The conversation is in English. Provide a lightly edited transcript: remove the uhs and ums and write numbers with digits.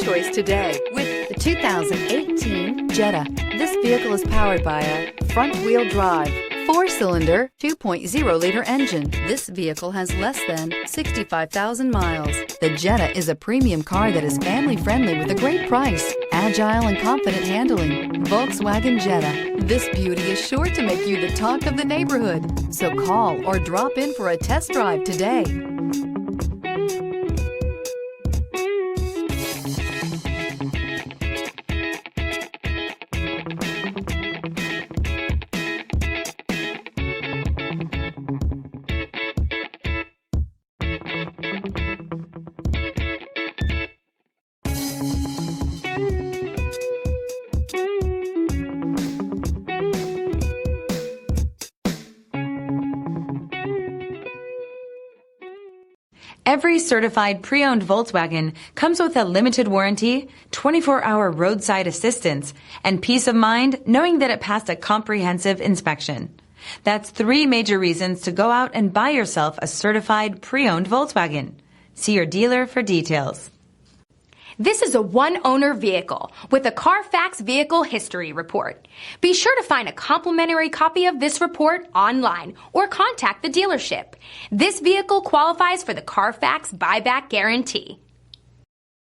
choice today with the 2018 Jetta. This vehicle is powered by a front-wheel drive, 4-cylinder, 2.0-liter engine. This vehicle has less than 65,000 miles. The Jetta is a premium car that is family-friendly with a great price, agile and confident handling. Volkswagen Jetta. This beauty is sure to make you the talk of the neighborhood. So call or drop in for a test drive today. Every certified pre-owned Volkswagen comes with a limited warranty, 24-hour roadside assistance, and peace of mind knowing that it passed a comprehensive inspection. That's 3 major reasons to go out and buy yourself a certified pre-owned Volkswagen. See your dealer for details. This is a one-owner vehicle with a Carfax Vehicle History Report. Be sure to find a complimentary copy of this report online or contact the dealership. This vehicle qualifies for the Carfax Buyback Guarantee.